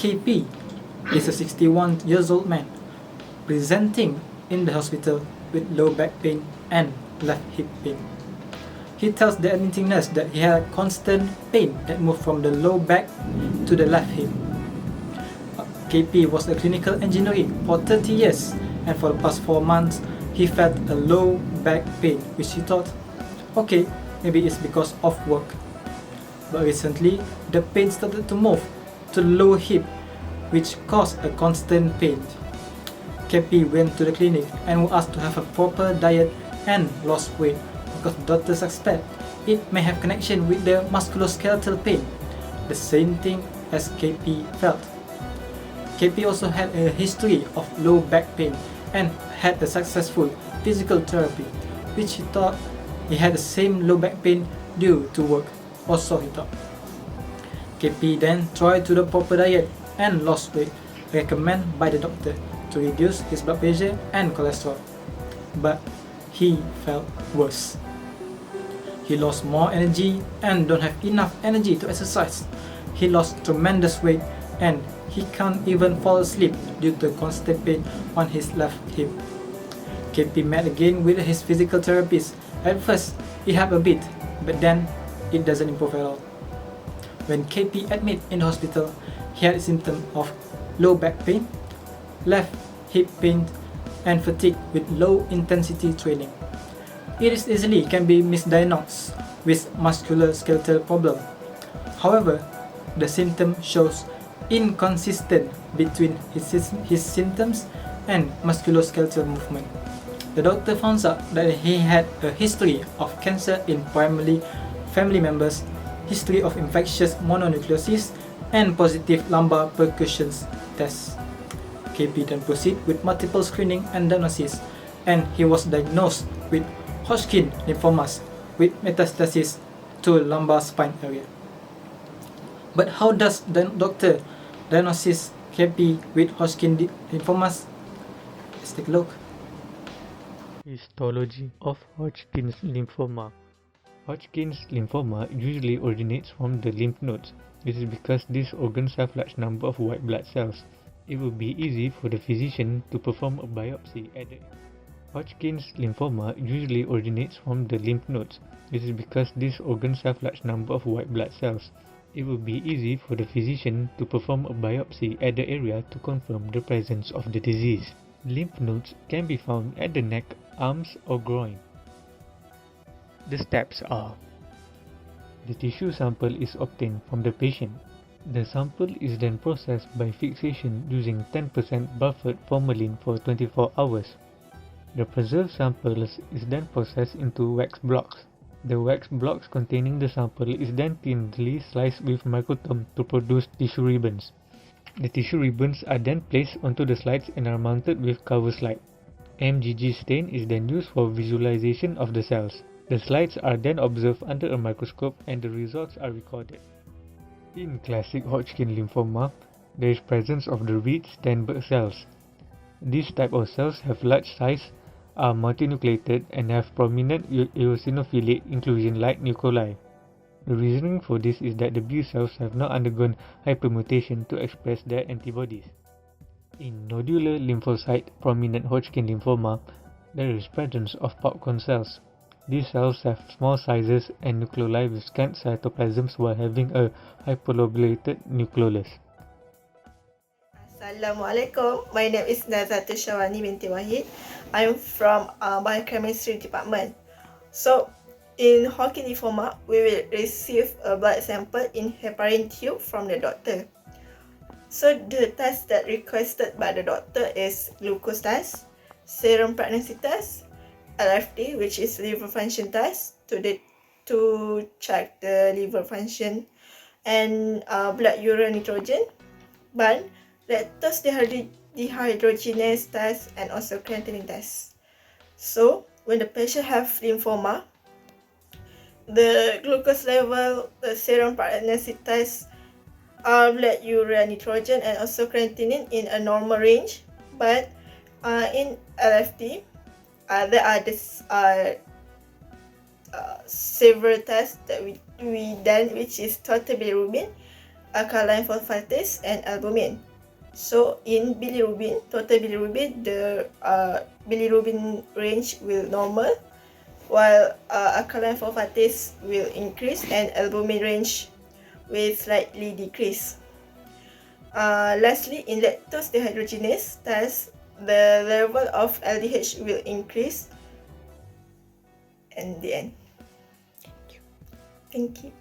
KP is a 61 years old man presenting in the hospital with low back pain and left hip pain. He tells the admitting nurse that he had constant pain that moved from the low back to the left hip. KP was a clinical engineer for 30 years, and for the past 4 months he felt a low back pain, which he thought, okay, maybe it's because of work. But recently, the pain started to move to the low hip, which caused a constant pain. KP went to the clinic and was asked to have a proper diet and lost weight because doctors suspect it may have connection with the musculoskeletal pain, the same thing as KP felt. KP also had a history of low back pain and had a successful physical therapy, which he thought he had the same low back pain due to work, or so he thought. KP then tried to the proper diet and lost weight recommended by the doctor to reduce his blood pressure and cholesterol, but he felt worse. He lost more energy and don't have enough energy to exercise. He lost tremendous weight and he can't even fall asleep due to constant pain on his left hip. KP met again with his physical therapist. At first, it helped a bit, but then it doesn't improve at all. When KP admitted in the hospital, he had symptoms of low back pain, left hip pain, and fatigue with low intensity training. It is easily can be misdiagnosed with musculoskeletal problem. However, the symptom shows inconsistent between his symptoms and musculoskeletal movement. The doctor found out that he had a history of cancer in primarily family members, history of infectious mononucleosis, and positive lumbar percussion tests. KP then proceeded with multiple screening and diagnosis, and he was diagnosed with Hodgkin lymphomas with metastasis to lumbar spine area. But how does the doctor diagnose KP with Hodgkin lymphomas? Let's take a look. Histology of Hodgkin's lymphoma. Hodgkin's lymphoma usually originates from the lymph nodes. This is because these organs have large number of white blood cells. It will be easy for the physician to perform a biopsy at the Hodgkin's lymphoma usually originates from the lymph nodes. This is because these organs have large number of white blood cells. It will be easy for the physician to perform a biopsy at the area to confirm the presence of the disease. Lymph nodes can be found at the neck, arms, or groin. The steps are: the tissue sample is obtained from the patient. The sample is then processed by fixation using 10% buffered formalin for 24 hours. The preserved samples is then processed into wax blocks. The wax blocks containing the sample is then thinly sliced with microtome to produce tissue ribbons. The tissue ribbons are then placed onto the slides and are mounted with cover slide. MGG stain is then used for visualization of the cells. The slides are then observed under a microscope and the results are recorded. In classic Hodgkin lymphoma, there is presence of the red Steinberg cells. These type of cells have large size, are multinucleated, and have prominent eosinophilic inclusion-like nuclei. The reasoning for this is that the B cells have not undergone hypermutation to express their antibodies. In nodular lymphocyte prominent Hodgkin lymphoma, there is presence of popcorn cells. These cells have small sizes and nuclei with scant cytoplasms while having a hyperlobulated nucleolus. Assalamualaikum. My name is Nazatul Syawani binti Wahid. I'm from biochemistry department. So, in Hodgkin lymphoma, we will receive a blood sample in heparin tube from the doctor. So, the test that requested by the doctor is glucose test, serum pregnancy test, LFT, which is liver function test to check the liver function, and blood urea nitrogen, but lactose dehydrogenase test, and also creatinine test. So, when the patient have lymphoma, the glucose level, the serum pregnancy test, blood urea nitrogen, and also creatinine in a normal range, but in LFT, there are several tests that we done, which is total bilirubin, alkaline phosphatase, and albumin. So in bilirubin, total bilirubin, the bilirubin range will normal, while alkaline phosphatase will increase and albumin range will slightly decrease. Lastly, in lactose dehydrogenase test, the level of LDH will increase. And the end. Thank you.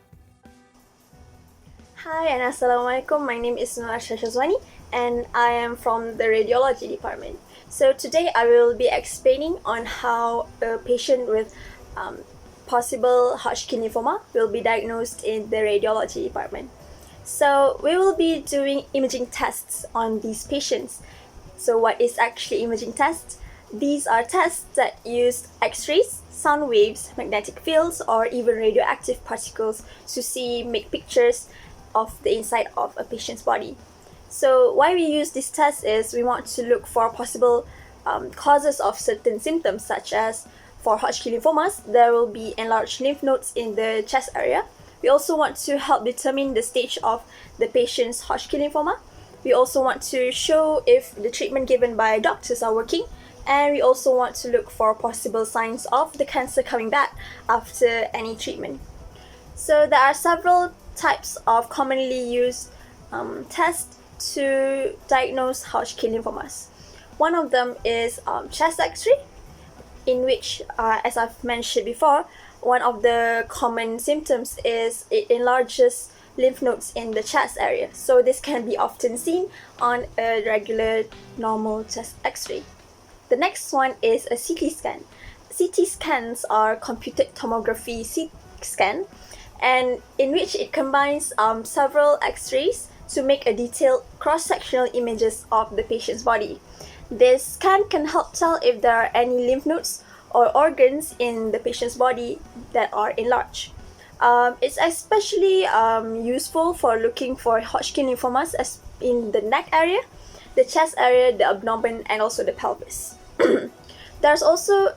Hi and Assalamualaikum. My name is Nur Arsha Shazwani and I am from the radiology department. So today I will be explaining on how a patient with possible Hodgkin lymphoma will be diagnosed in the radiology department. So we will be doing imaging tests on these patients. So what is actually imaging tests? These are tests that use X-rays, sound waves, magnetic fields, or even radioactive particles to make pictures of the inside of a patient's body. So why we use this test is we want to look for possible causes of certain symptoms, such as for Hodgkin lymphomas, there will be enlarged lymph nodes in the chest area. We also want to help determine the stage of the patient's Hodgkin lymphoma. We also want to show if the treatment given by doctors are working, and we also want to look for possible signs of the cancer coming back after any treatment. So there are several types of commonly used tests to diagnose Hodgkin lymphomas. One of them is chest X-ray, in which, as I've mentioned before, one of the common symptoms is it enlarges lymph nodes in the chest area. So this can be often seen on a regular normal chest X-ray. The next one is a CT scan. CT scans are computed tomography CT scan, and in which it combines several X-rays to make a detailed cross-sectional images of the patient's body. This scan can help tell if there are any lymph nodes or organs in the patient's body that are enlarged. It's especially useful for looking for Hodgkin lymphomas as in the neck area, the chest area, the abdomen, and also the pelvis. There's also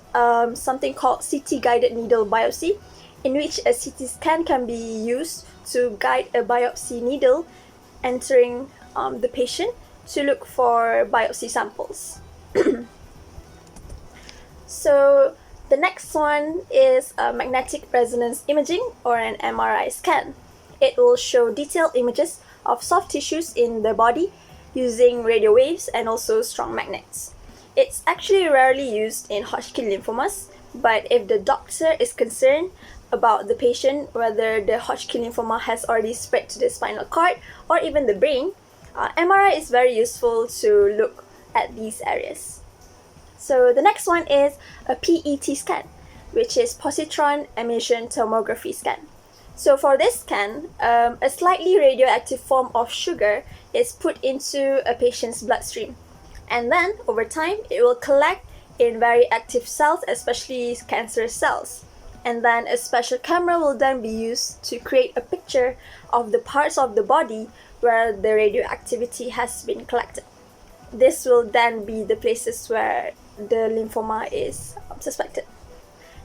something called CT-guided needle biopsy, in which a CT scan can be used to guide a biopsy needle entering the patient to look for biopsy samples. So the next one is a magnetic resonance imaging, or an MRI scan. It will show detailed images of soft tissues in the body using radio waves and also strong magnets. It's actually rarely used in Hodgkin lymphomas, but if the doctor is concerned about the patient, whether the Hodgkin lymphoma has already spread to the spinal cord or even the brain, MRI is very useful to look at these areas. So the next one is a PET scan, which is positron emission tomography scan. So for this scan, a slightly radioactive form of sugar is put into a patient's bloodstream, and then over time it will collect in very active cells, especially cancerous cells. And then a special camera will then be used to create a picture of the parts of the body where the radioactivity has been collected. This will then be the places where the lymphoma is suspected.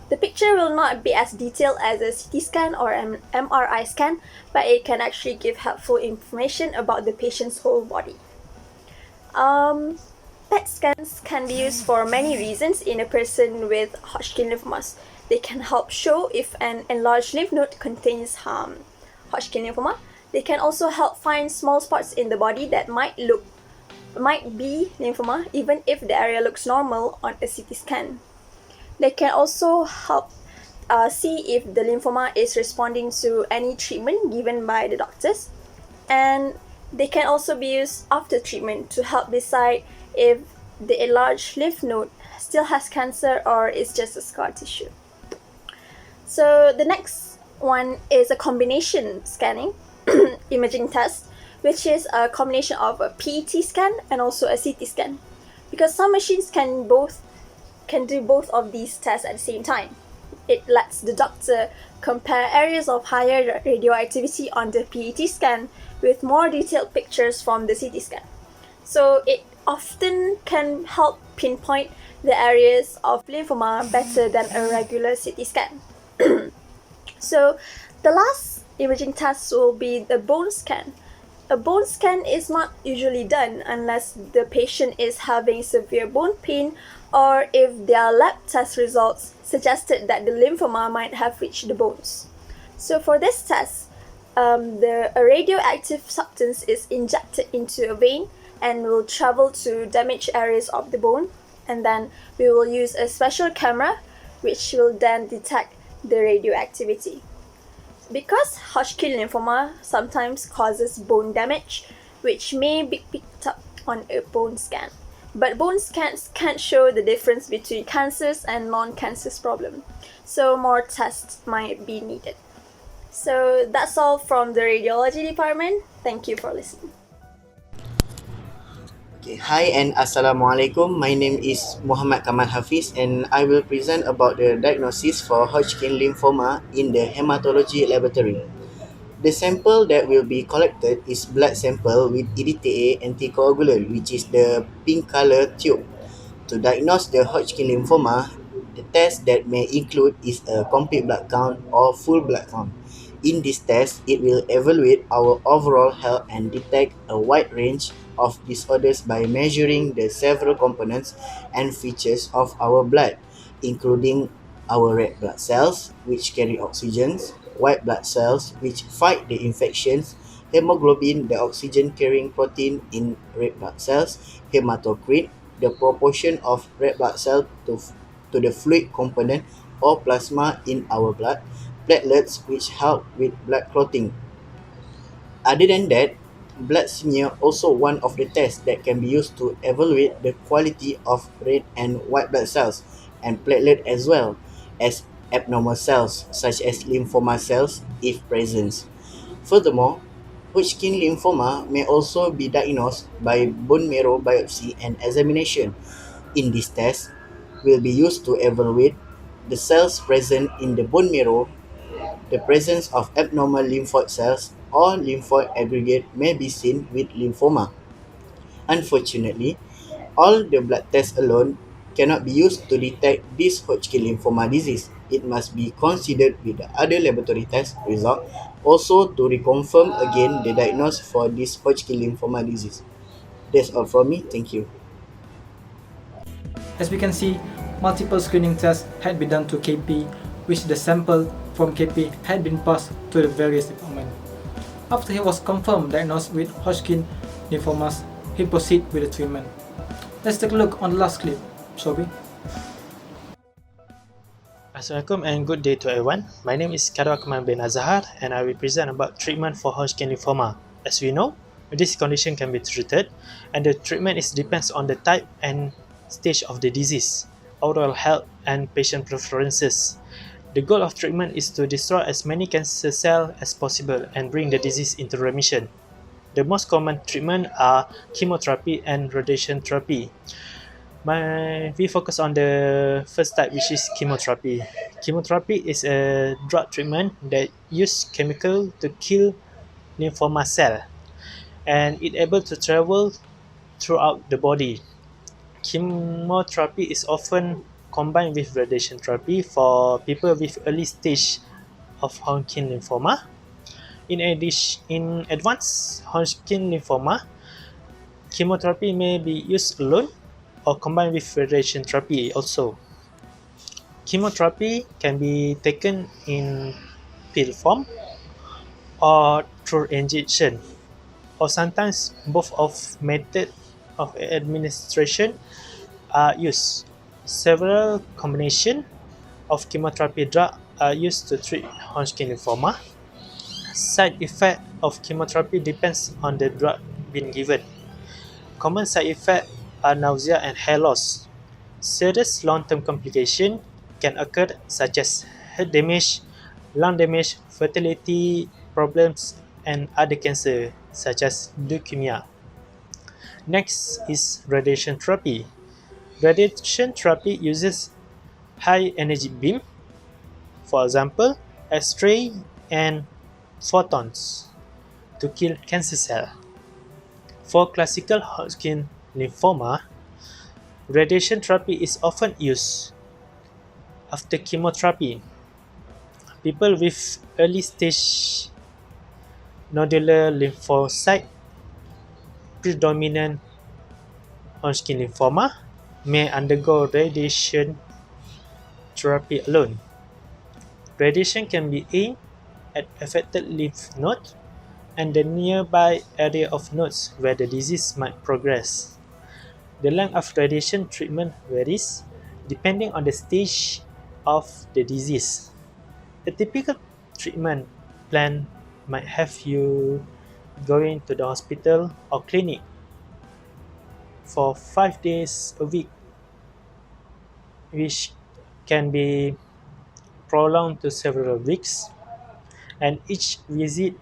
The picture will not be as detailed as a CT scan or an MRI scan, but it can actually give helpful information about the patient's whole body. PET scans can be used for many reasons in a person with Hodgkin lymphomas. They can help show if an enlarged lymph node contains Hodgkin lymphoma. They can also help find small spots in the body that might be lymphoma, even if the area looks normal on a CT scan. They can also help see if the lymphoma is responding to any treatment given by the doctors, and they can also be used after treatment to help decide if the enlarged lymph node still has cancer or is just a scar tissue. So the next one is a combination scanning imaging test, which is a combination of a PET scan and also a CT scan, because some machines can do both of these tests at the same time. It lets the doctor compare areas of higher radioactivity on the PET scan with more detailed pictures from the CT scan. So it often can help pinpoint the areas of lymphoma better than a regular CT scan. So the last imaging test will be the bone scan. A bone scan is not usually done unless the patient is having severe bone pain or if their lab test results suggested that the lymphoma might have reached the bones. So for this test, a radioactive substance is injected into a vein and will travel to damaged areas of the bone, and then we will use a special camera which will then detect the radioactivity. Because Hodgkin lymphoma sometimes causes bone damage, which may be picked up on a bone scan. But bone scans can't show the difference between cancerous and non-cancerous problem, so more tests might be needed. So that's all from the radiology department. Thank you for listening. Okay, hi and Assalamualaikum. My name is Muhammad Kamal Hafiz and I will present about the diagnosis for Hodgkin lymphoma in the Haematology laboratory. The sample that will be collected is blood sample with EDTA anticoagulant, which is the pink color tube. To diagnose the Hodgkin lymphoma, the test that may include is a complete blood count or full blood count. In this test, it will evaluate our overall health and detect a wide range of disorders by measuring the several components and features of our blood, including our red blood cells, which carry oxygen, white blood cells, which fight the infections, hemoglobin, the oxygen-carrying protein in red blood cells, hematocrit, the proportion of red blood cell to the fluid component or plasma in our blood, platelets which help with blood clotting. Other than that, blood smear also one of the tests that can be used to evaluate the quality of red and white blood cells and platelet as well as abnormal cells such as lymphoma cells if present. Furthermore, Hodgkin lymphoma may also be diagnosed by bone marrow biopsy and examination. In this test, will be used to evaluate the cells present in the bone marrow. The presence of abnormal lymphoid cells or lymphoid aggregate may be seen with lymphoma. Unfortunately, all the blood tests alone cannot be used to detect this Hodgkin lymphoma disease. It must be considered with the other laboratory test result also to reconfirm again the diagnosis for this Hodgkin lymphoma disease. That's all from me. Thank you. As we can see, multiple screening tests had been done to KP, which the sample from KP had been passed to the various departments. After he was confirmed diagnosed with Hodgkin lymphomas, he proceeded with the treatment. Let's take a look on the last clip, shall we? Assalamualaikum and good day to everyone. My name is Kadar Akmal bin Azhar and I will present about treatment for Hodgkin lymphoma. As we know, this condition can be treated and the treatment depends on the type and stage of the disease, overall health and patient preferences. The goal of treatment is to destroy as many cancer cells as possible and bring the disease into remission. The most common treatment are chemotherapy and radiation therapy. We focus on the first type, which is chemotherapy. Chemotherapy is a drug treatment that uses chemical to kill lymphoma cell and it able to travel throughout the body. Chemotherapy is often combined with radiation therapy for people with early stage of Hodgkin lymphoma. In addition, in advanced Hodgkin lymphoma, chemotherapy may be used alone or combined with radiation therapy also. Chemotherapy can be taken in pill form or through injection, or sometimes both of method of administration are used. Several combinations of chemotherapy drugs are used to treat Hodgkin lymphoma. Side effect of chemotherapy depends on the drug being given. Common side effects are nausea and hair loss. Serious long-term complications can occur such as heart damage, lung damage, fertility problems, and other cancer such as leukemia. Next is radiation therapy. Radiation therapy uses high energy beam, for example, X-ray and photons, to kill cancer cells. For classical Hodgkin lymphoma, radiation therapy is often used after chemotherapy. People with early stage nodular lymphocyte predominant Hodgkin lymphoma may undergo radiation therapy alone. Radiation can be aimed at affected lymph node and the nearby area of nodes where the disease might progress. The length of radiation treatment varies depending on the stage of the disease. A typical treatment plan might have you going to the hospital or clinic for 5 days a week, which can be prolonged to several weeks, and each visit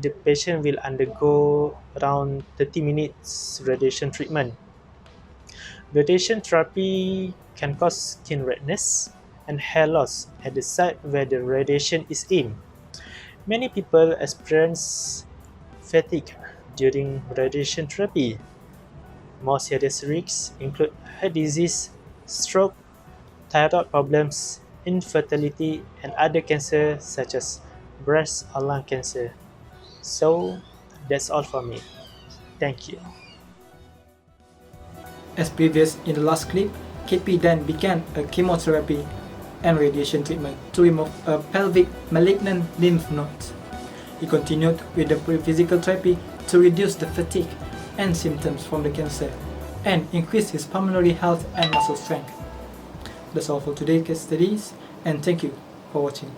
the patient will undergo around 30 minutes radiation treatment. Radiation therapy can cause skin redness and hair loss at the site where the radiation is aimed. Many people experience fatigue during radiation therapy. More serious risks include heart disease, stroke, thyroid problems, infertility, and other cancers such as breast or lung cancer. So, that's all for me. Thank you. As previous in the last clip, KP then began a chemotherapy and radiation treatment to remove a pelvic malignant lymph node. He continued with the physical therapy to reduce the fatigue and symptoms from the cancer and increase his pulmonary health and muscle strength. That's all for today's case studies, and thank you for watching.